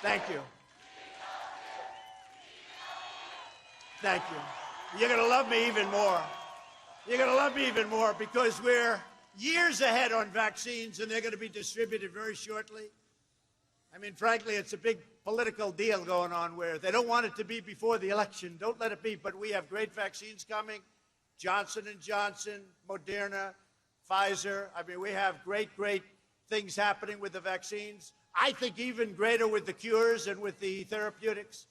Thank you. Thank you. You're going to love me even more. You're going to love me even more because we're years ahead on vaccines, and they're going to be distributed very shortly. I mean, frankly, it's a big political deal going on where they don't want it to be before the election. Don't let it be. But we have great vaccines coming. Johnson & Johnson, Moderna, Pfizer. I mean, we have great things happening with the vaccines. I think even greater with the cures and with the therapeutics.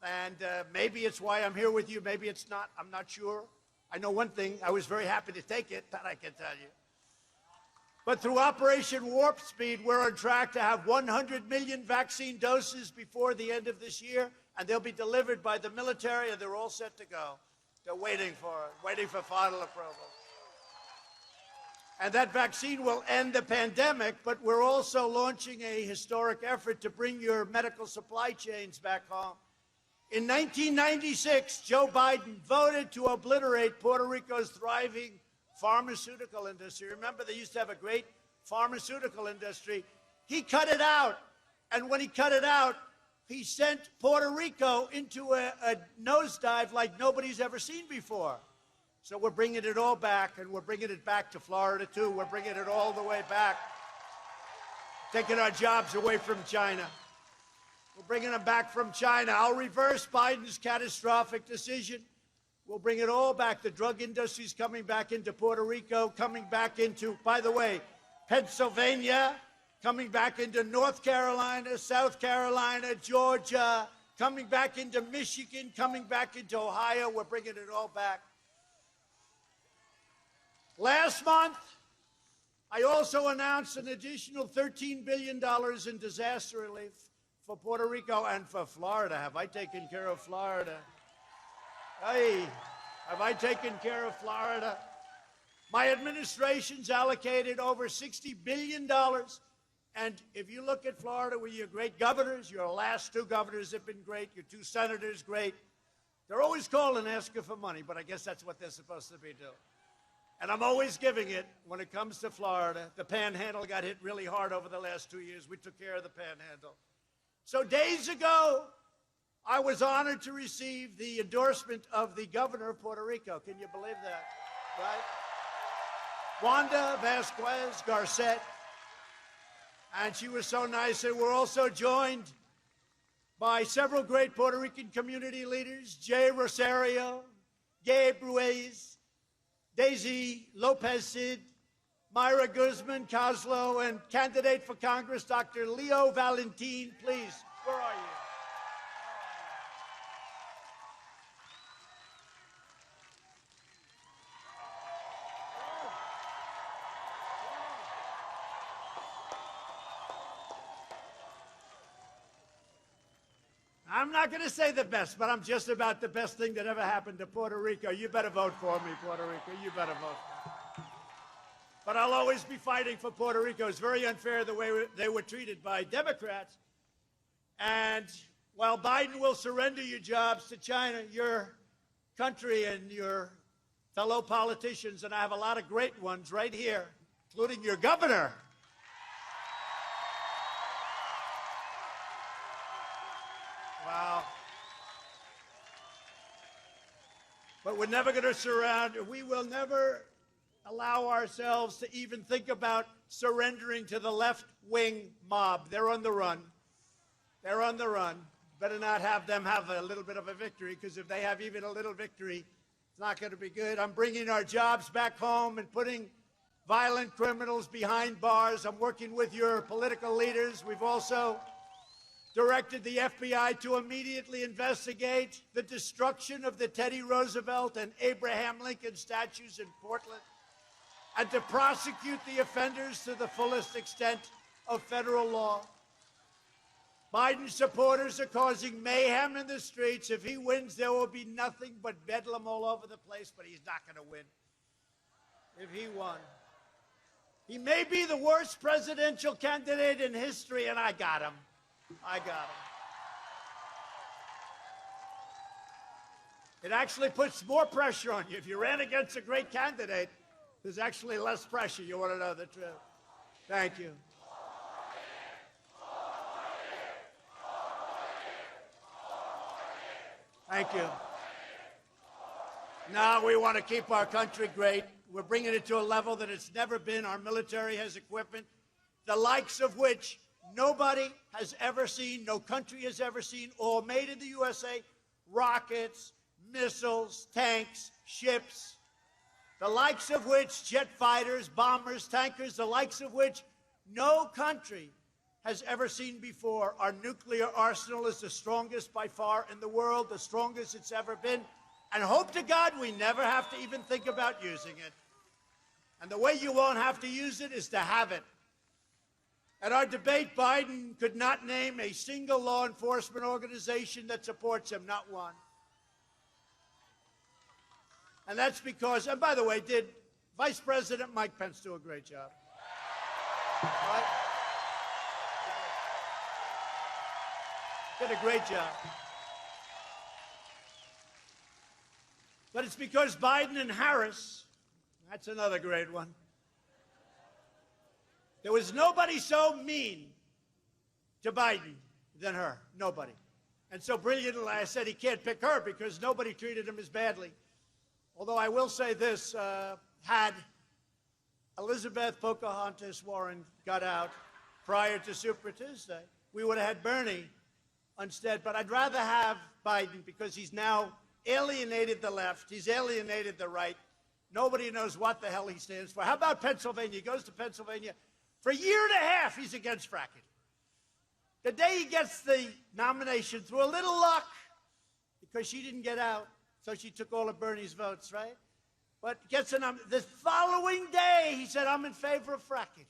And maybe it's why I'm here with you. Maybe it's not. I'm not sure. I know one thing. I was very happy to take it, that I can tell you. But through Operation Warp Speed, we're on track to have 100 million vaccine doses before the end of this year, and they'll be delivered by the military, and they're all set to go. They're waiting for it, waiting for final approval. And that vaccine will end the pandemic, but we're also launching a historic effort to bring your medical supply chains back home. In 1996, Joe Biden voted to obliterate Puerto Rico's thriving pharmaceutical industry. Remember, they used to have a great pharmaceutical industry. He cut it out. And when he cut it out, he sent Puerto Rico into a nosedive like nobody's ever seen before. So we're bringing it all back, and we're bringing it back to Florida, too. We're bringing it all the way back, taking our jobs away from China. We're bringing them back from China. I'll reverse Biden's catastrophic decision. We'll bring it all back. The drug industry's coming back into Puerto Rico, coming back into, by the way, Pennsylvania, coming back into North Carolina, South Carolina, Georgia, coming back into Michigan, coming back into Ohio. We're bringing it all back. Last month, I also announced an additional $13 billion in disaster relief for Puerto Rico and for Florida. Have I taken care of Florida? Hey, have I taken care of Florida? My administration's allocated over $60 billion. And if you look at Florida with your great governors, your last two governors have been great, your two senators, great. They're always calling and asking for money, but I guess that's what they're supposed to be doing. And I'm always giving it when it comes to Florida. The Panhandle got hit really hard over the last 2 years. We took care of the Panhandle. So days ago, I was honored to receive the endorsement of the governor of Puerto Rico. Can you believe that? Right? Wanda Vasquez Garcet. And she was so nice. And we're also joined by several great Puerto Rican community leaders, Jay Rosario, Gabe Ruiz, Daisy Lopez Cid, Myra Guzman Coslo, and candidate for Congress, Dr. Leo Valentin. Please, where are you? I'm not going to say the best, but I'm just about the best thing that ever happened to Puerto Rico. You better vote for me, Puerto Rico. You better vote for me. But I'll always be fighting for Puerto Rico. It's very unfair the way they were treated by Democrats. And while Biden will surrender your jobs to China, your country and your fellow politicians, and I have a lot of great ones right here, including your governor, wow. But we're never going to we will never allow ourselves to even think about surrendering to the left-wing mob. They're on the run. They're on the run. Better not have them have a little bit of a victory, because if they have even a little victory, it's not going to be good. I'm bringing our jobs back home and putting violent criminals behind bars. I'm working with your political leaders. We've also directed the FBI to immediately investigate the destruction of the Teddy Roosevelt and Abraham Lincoln statues in Portland, and to prosecute the offenders to the fullest extent of federal law. Biden supporters are causing mayhem in the streets. If he wins, there will be nothing but bedlam all over the place, but he's not going to win if he won. He may be the worst presidential candidate in history, and I got him. I got him. It actually puts more pressure on you. If you ran against a great candidate, there's actually less pressure. You want to know the truth. Thank you. Thank you. Now we want to keep our country great. We're bringing it to a level that it's never been. Our military has equipment, the likes of which nobody has ever seen, no country has ever seen, all made in the USA. Rockets, missiles, tanks, ships, the likes of which, jet fighters, bombers, tankers, the likes of which no country has ever seen before. Our nuclear arsenal is the strongest by far in the world, the strongest it's ever been. And hope to God we never have to even think about using it. And the way you won't have to use it is to have it. At our debate, Biden could not name a single law enforcement organization that supports him, not one. And that's because, and by the way, did Vice President Mike Pence do a great job? Right? Did a great job. But it's because Biden and Harris, that's another great one. There was nobody so mean to Biden than her. Nobody. And so brilliantly, I said he can't pick her because nobody treated him as badly. Although I will say this, had Elizabeth Pocahontas Warren got out prior to Super Tuesday, we would have had Bernie instead. But I'd rather have Biden because he's now alienated the left. He's alienated the right. Nobody knows what the hell he stands for. How about Pennsylvania? He goes to Pennsylvania. For a year and a half, he's against fracking. The day he gets the nomination, through a little luck, because she didn't get out, so she took all of Bernie's votes, right? But gets a nomination. The following day, he said, I'm in favor of fracking.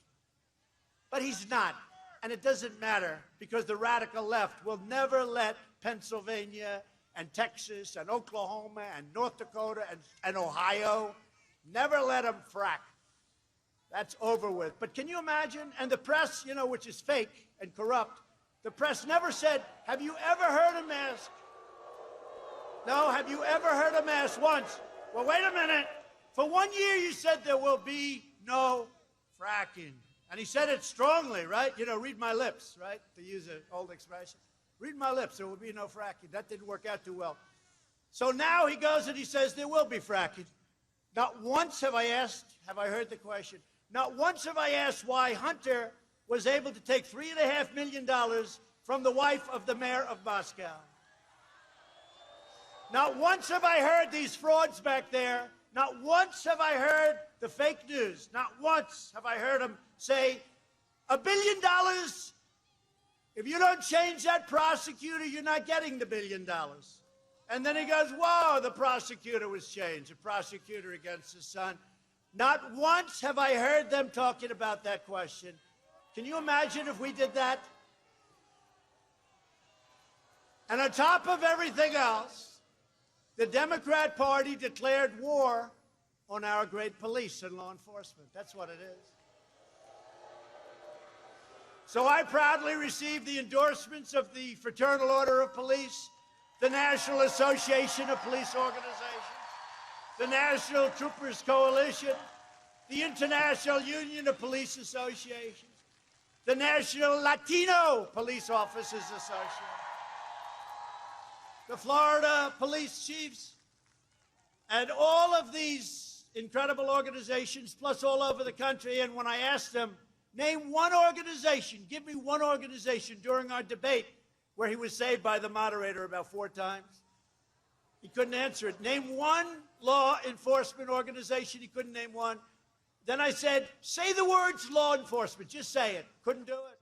But he's not. And it doesn't matter, because the radical left will never let Pennsylvania and Texas and Oklahoma and North Dakota and Ohio, never let them frack. That's over with. But can you imagine? And the press, you know, which is fake and corrupt, the press never said, have you ever heard him ask? No, have you ever heard him ask once? Well, wait a minute. For 1 year you said there will be no fracking. And he said it strongly, right? You know, read my lips, right? To use an old expression. Read my lips, there will be no fracking. That didn't work out too well. So now he goes and he says there will be fracking. Not once have I heard the question. Not once have I asked why Hunter was able to take $3.5 million from the wife of the mayor of Moscow. Not once have I heard these frauds back there. Not once have I heard the fake news. Not once have I heard him say, $1 billion, if you don't change that prosecutor, you're not getting the $1 billion. And then he goes, whoa, the prosecutor was changed, a prosecutor against his son. Not once have I heard them talking about that question. Can you imagine if we did that? And on top of everything else, the Democrat Party declared war on our great police and law enforcement. That's what it is. So I proudly received the endorsements of the Fraternal Order of Police, the National Association of Police Organizations, the National Troopers Coalition, the International Union of Police Associations, the National Latino Police Officers Association, the Florida Police Chiefs, and all of these incredible organizations, plus all over the country. And when I asked them, name one organization, give me one organization during our debate where he was saved by the moderator about 4 times, he couldn't answer it. Name one law enforcement organization, he couldn't name one. Then I said, say the words law enforcement, just say it. Couldn't do it.